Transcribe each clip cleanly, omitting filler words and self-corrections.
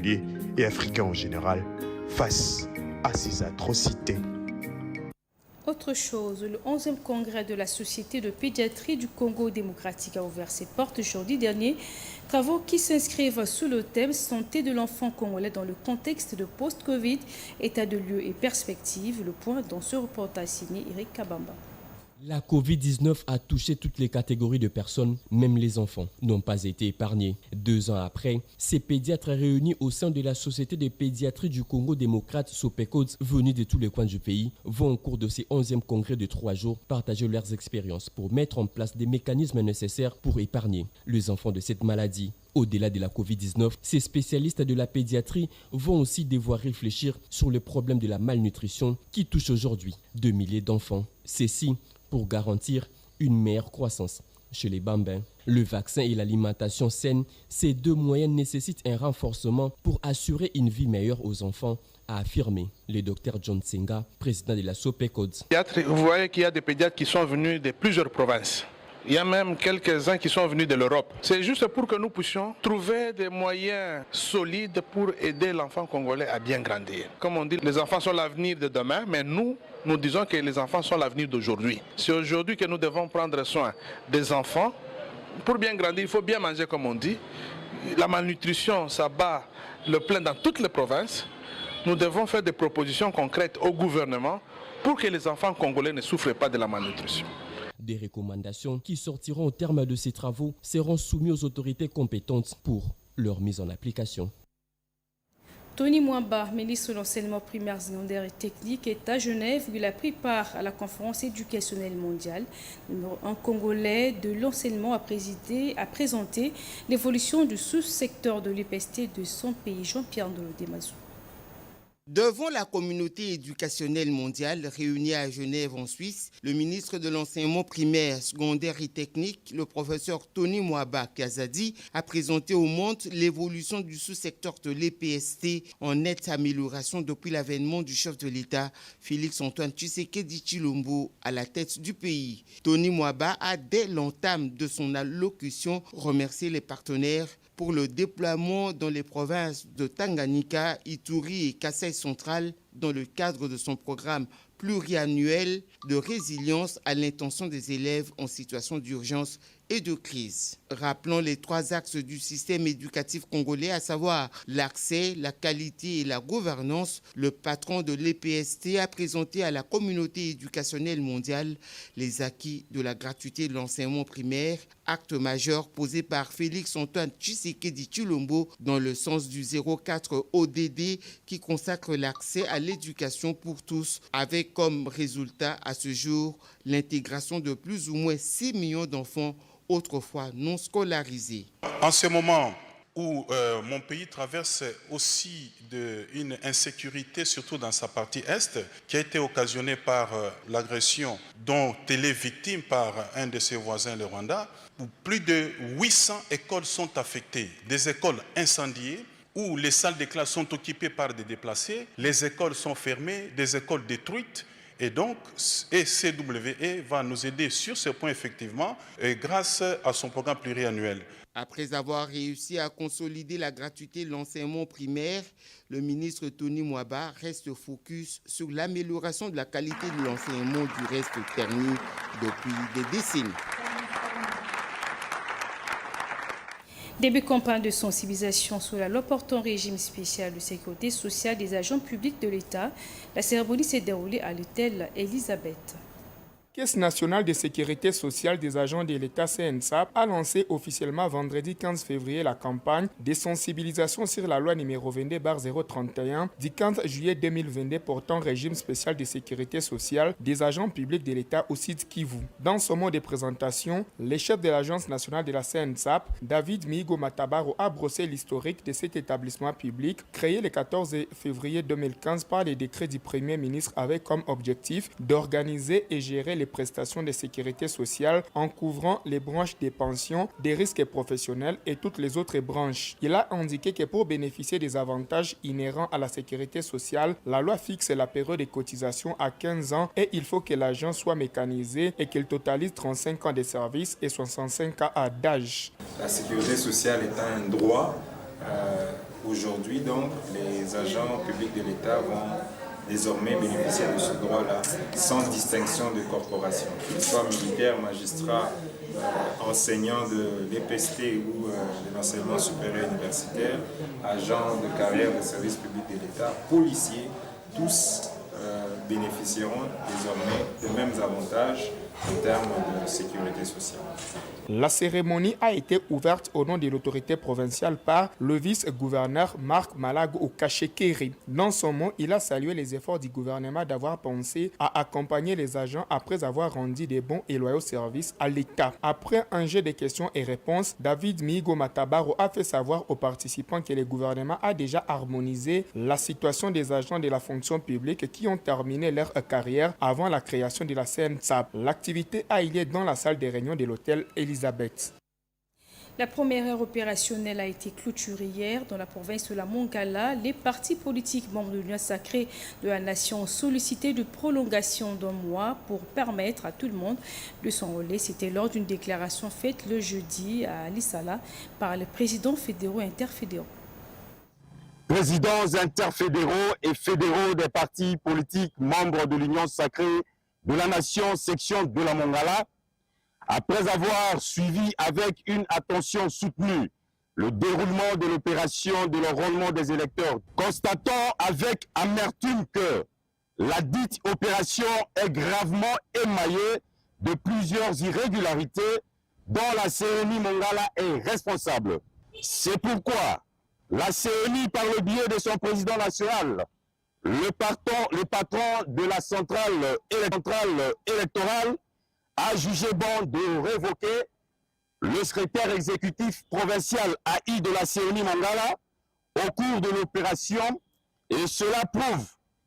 particulier et africains en général face à ces atrocités. Autre chose, le 11e congrès de la Société de pédiatrie du Congo démocratique a ouvert ses portes jeudi dernier. Travaux qui s'inscrivent sous le thème Santé de l'enfant congolais dans le contexte de post-Covid, état de lieu et perspectives. Le point dans ce reportage signé Eric Kabamba. La Covid-19 a touché toutes les catégories de personnes, même les enfants n'ont pas été épargnés. 2 ans après, ces pédiatres réunis au sein de la Société de pédiatrie du Congo démocrate SOPECODS, venus de tous les coins du pays, vont au cours de ces 11e congrès de 3 jours partager leurs expériences pour mettre en place des mécanismes nécessaires pour épargner les enfants de cette maladie. Au-delà de la Covid-19, ces spécialistes de la pédiatrie vont aussi devoir réfléchir sur le problème de la malnutrition qui touche aujourd'hui 2 milliers d'enfants. Ceci pour garantir une meilleure croissance chez les bambins. Le vaccin et l'alimentation saine, ces 2 moyens nécessitent un renforcement pour assurer une vie meilleure aux enfants, a affirmé le docteur John Senga, président de la SOPECODS. Vous voyez qu'il y a des pédiatres qui sont venus de plusieurs provinces. Il y a même quelques-uns qui sont venus de l'Europe. C'est juste pour que nous puissions trouver des moyens solides pour aider l'enfant congolais à bien grandir. Comme on dit, les enfants sont l'avenir de demain, mais nous disons que les enfants sont l'avenir d'aujourd'hui. C'est aujourd'hui que nous devons prendre soin des enfants. Pour bien grandir, il faut bien manger comme on dit. La malnutrition, ça bat le plein dans toutes les provinces. Nous devons faire des propositions concrètes au gouvernement pour que les enfants congolais ne souffrent pas de la malnutrition. Des recommandations qui sortiront au terme de ces travaux seront soumises aux autorités compétentes pour leur mise en application. Tony Mwamba, ministre de l'enseignement primaire, secondaire et technique, est à Genève où il a pris part à la conférence éducationnelle mondiale. Le numéro 1 congolais de l'enseignement a présenté l'évolution du sous-secteur de l'EPST de son pays. Jean-Pierre Ndolo-Demazou. Devant la communauté éducationnelle mondiale réunie à Genève en Suisse, le ministre de l'enseignement primaire, secondaire et technique, le professeur Tony Mwamba Kazadi, a présenté au monde l'évolution du sous-secteur de l'EPST en nette amélioration depuis l'avènement du chef de l'État, Félix-Antoine Tshisekedi Tshilombo, à la tête du pays. Tony Mwamba a, dès l'entame de son allocution, remercié les partenaires pour le déploiement dans les provinces de Tanganyika, Ituri et Kasaï central dans le cadre de son programme pluriannuel de résilience à l'intention des élèves en situation d'urgence et de crise. Rappelons les 3 axes du système éducatif congolais, à savoir l'accès, la qualité et la gouvernance. Le patron de l'EPST a présenté à la communauté éducationnelle mondiale les acquis de la gratuité de l'enseignement primaire, acte majeur posé par Félix-Antoine Tshisekedi Tshilombo dans le sens du 04 ODD qui consacre l'accès à l'éducation pour tous, avec comme résultat à ce jour l'intégration de plus ou moins 6 millions d'enfants autrefois non scolarisés. En ce moment où mon pays traverse aussi une insécurité, surtout dans sa partie est, qui a été occasionnée par l'agression dont elle est victime par un de ses voisins, le Rwanda, où plus de 800 écoles sont affectées, des écoles incendiées, où les salles de classe sont occupées par des déplacés, les écoles sont fermées, des écoles détruites. Et donc, CWE va nous aider sur ce point effectivement, grâce à son programme pluriannuel. Après avoir réussi à consolider la gratuité de l'enseignement primaire, le ministre Tony Mwamba reste focus sur l'amélioration de la qualité de l'enseignement du reste terni depuis des décennies. Début campagne de sensibilisation sur la loi portant régime spécial de sécurité sociale des agents publics de l'État. La cérémonie s'est déroulée à l'hôtel Elisabeth. Caisse nationale de sécurité sociale des agents de l'État CNSAP a lancé officiellement vendredi 15 février la campagne de sensibilisation sur la loi numéro 22/031 du 15 juillet 2022 portant régime spécial de sécurité sociale des agents publics de l'État au site Kivu. Dans son mot de présentation, le chef de l'agence nationale de la CNSAP, David Mihigo Matabaro, a brossé l'historique de cet établissement public créé le 14 février 2015 par les décrets du Premier ministre avec comme objectif d'organiser et gérer les prestations de sécurité sociale en couvrant les branches des pensions, des risques professionnels et toutes les autres branches. Il a indiqué que pour bénéficier des avantages inhérents à la sécurité sociale, la loi fixe la période de cotisation à 15 ans et il faut que l'agent soit mécanisé et qu'il totalise 35 ans de service et 65 ans d'âge. La sécurité sociale est un droit Aujourd'hui, donc, les agents publics de l'État vont désormais bénéficier de ce droit-là sans distinction de corporation, qu'ils soient militaires, magistrats, enseignants de l'EPST ou de l'enseignement supérieur universitaire, agents de carrière de service public de l'État, policiers, tous bénéficieront désormais des mêmes avantages en termes de sécurité sociale. La cérémonie a été ouverte au nom de l'autorité provinciale par le vice-gouverneur Marc Malago Okachekeri. Dans son mot, il a salué les efforts du gouvernement d'avoir pensé à accompagner les agents après avoir rendu des bons et loyaux services à l'État. Après un jeu de questions et réponses, David Migo Matabaro a fait savoir aux participants que le gouvernement a déjà harmonisé la situation des agents de la fonction publique qui ont terminé leur carrière avant la création de la CNSAP. L'activité a eu lieu dans la salle de réunion de l'hôtel Elisabeth. La première heure opérationnelle a été clôturée hier dans la province de la Mongala. Les partis politiques membres de l'Union sacrée de la Nation ont sollicité de prolongation d'un mois pour permettre à tout le monde de s'enrôler. C'était lors d'une déclaration faite le jeudi à Alissala par les présidents fédéraux et interfédéraux. Présidents interfédéraux et fédéraux des partis politiques membres de l'Union sacrée de la Nation, section de la Mongala, après avoir suivi avec une attention soutenue le déroulement de l'opération de l'enrôlement des électeurs, constatons avec amertume que la dite opération est gravement émaillée de plusieurs irrégularités dont la CENI Mongala est responsable. C'est pourquoi la CENI, par le biais de son président national, le patron de la centrale électorale, a jugé bon de révoquer le secrétaire exécutif provincial AI de la CENI Mongala au cours de l'opération, et cela prouve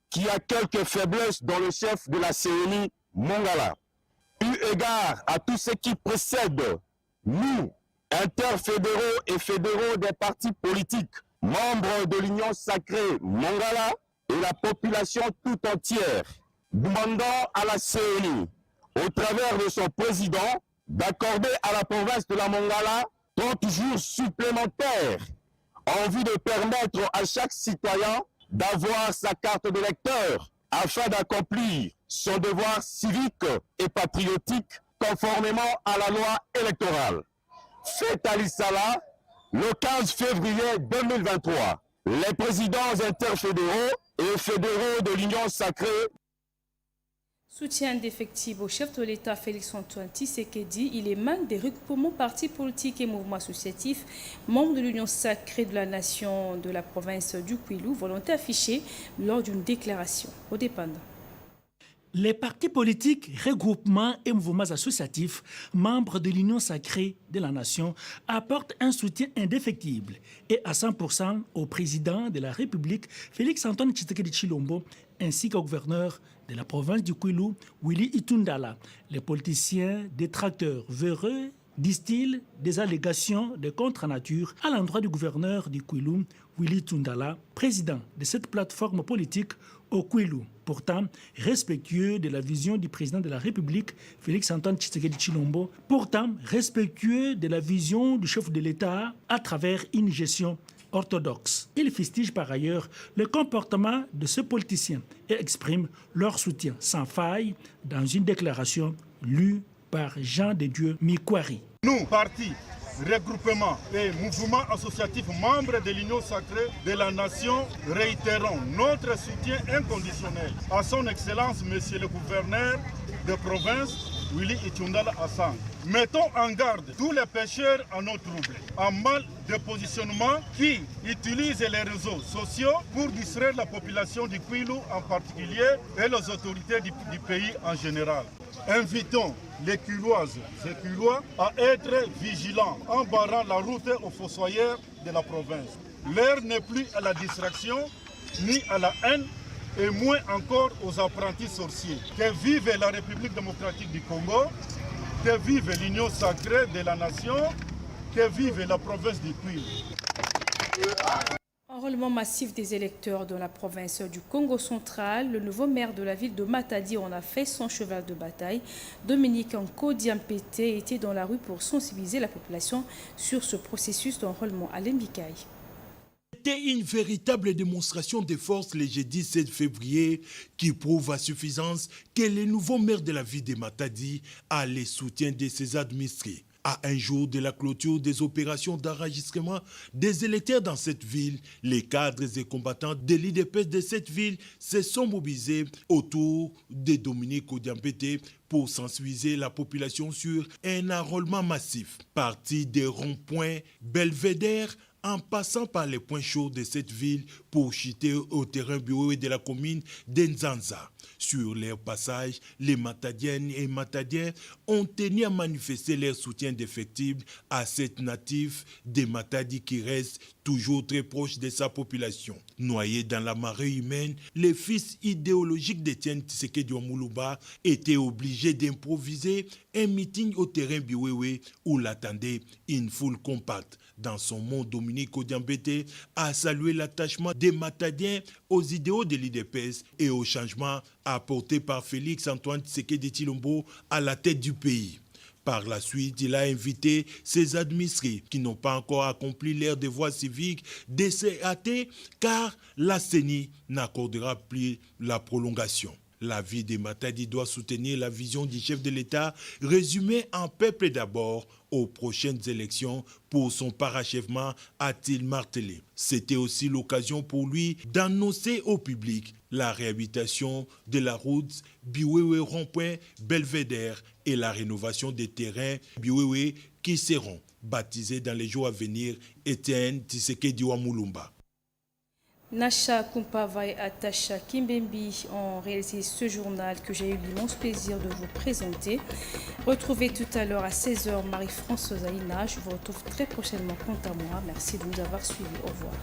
qu'il y a quelques faiblesses dans le chef de la CENI Mongala. Eu égard à tout ce qui précède, nous, interfédéraux et fédéraux des partis politiques, membres de l'Union sacrée Mongala et la population tout entière, demandons à la CENI, au travers de son président, d'accorder à la province de la Mongala 30 jours supplémentaires en vue de permettre à chaque citoyen d'avoir sa carte d'électeur afin d'accomplir son devoir civique et patriotique conformément à la loi électorale. Fait à Lissala le 15 février 2023. Les présidents interfédéraux et fédéraux de l'Union sacrée. Soutien d'effectifs au chef de l'État Félix-Antoine Tshisekedi, il émane des regroupements partis politiques et mouvements associatifs, membres de l'Union sacrée de la Nation de la province du Kwilu, volonté affichée lors d'une déclaration au dépendant. Les partis politiques, regroupements et mouvements associatifs, membres de l'Union sacrée de la Nation, apportent un soutien indéfectible et à 100% au président de la République, Félix-Antoine Tshisekedi Tshilombo, ainsi qu'au gouverneur de la province du Kwilu, Willy Itundala. Les politiciens détracteurs véreux disent-ils des allégations de contre-nature à l'endroit du gouverneur du Kwilu, Willy Itundala, président de cette plateforme politique au Kwilu, pourtant respectueux de la vision du président de la République, Félix-Antoine Tshisekedi Tshilombo, pourtant respectueux de la vision du chef de l'État à travers une gestion orthodoxe. Ils fustigent par ailleurs le comportement de ce politicien et expriment leur soutien sans faille dans une déclaration lue par Jean de Dieu Mikwari. Nous, partis, regroupements et mouvements associatifs membres de l'Union sacrée de la Nation, réitérons notre soutien inconditionnel à son Excellence, Monsieur le gouverneur de province, Willy Itundala Hassan. Mettons en garde tous les pécheurs en eau trouble, en mal de positionnement qui utilisent les réseaux sociaux pour distraire la population du Kwilu en particulier et les autorités du pays en général. Invitons les Kwiloises et Kwilois à être vigilants en barrant la route aux fossoyeurs de la province. L'heure n'est plus à la distraction ni à la haine, et moins encore aux apprentis sorciers. Que vive la République démocratique du Congo, que vive l'Union sacrée de la Nation, que vive la province du Kwilu. Enrôlement massif des électeurs dans la province du Congo central, le nouveau maire de la ville de Matadi en a fait son cheval de bataille. Dominique Nkodiampete était dans la rue pour sensibiliser la population sur ce processus d'enrôlement à l'Embikaï. C'était une véritable démonstration de force le jeudi 7 février qui prouve à suffisance que le nouveau maire de la ville de Matadi a le soutien de ses administrés. À un jour de la clôture des opérations d'enregistrement des électeurs dans cette ville, les cadres et combattants de l'IDPS de cette ville se sont mobilisés autour de Dominique Odiambete pour sensibiliser la population sur un enrôlement massif. Parti des ronds-points Belvédère, en passant par les points chauds de cette ville pour chuter au terrain bureau de la commune d'Nzanza. Sur leur passage, les Matadiennes et Matadiens ont tenu à manifester leur soutien indéfectible à cette natif de Matadi qui reste toujours très proche de sa population. Noyé dans la marée humaine, les fils idéologiques d'Étienne Tshisekedi Omuluba étaient obligés d'improviser un meeting au terrain Biwewe où l'attendait une foule compacte. Dans son monde, Dominique Odiambete a salué l'attachement des Matadiens aux idéaux de l'IDPS et au changement apporté par Félix Antoine Tshisekedi Tshilombo à la tête du pays. Par la suite, il a invité ses administrés qui n'ont pas encore accompli leur devoir civique de se hâter car la CENI n'accordera plus la prolongation. La ville de Matadi doit soutenir la vision du chef de l'État résumée en peuple d'abord aux prochaines élections pour son parachèvement, a-t-il martelé. C'était aussi l'occasion pour lui d'annoncer au public la réhabilitation de la route Biwewe rond-point Belvédère et la rénovation des terrains Biwewe qui seront baptisés dans les jours à venir Étienne Tshisekedi Omuluba. Nasha Kumpava et Atasha Kimbembi ont réalisé ce journal que j'ai eu l'immense plaisir de vous présenter. Retrouvez tout à l'heure à 16h Marie-Françoise Aïna. Je vous retrouve très prochainement quant à moi. Merci de nous avoir suivis. Au revoir.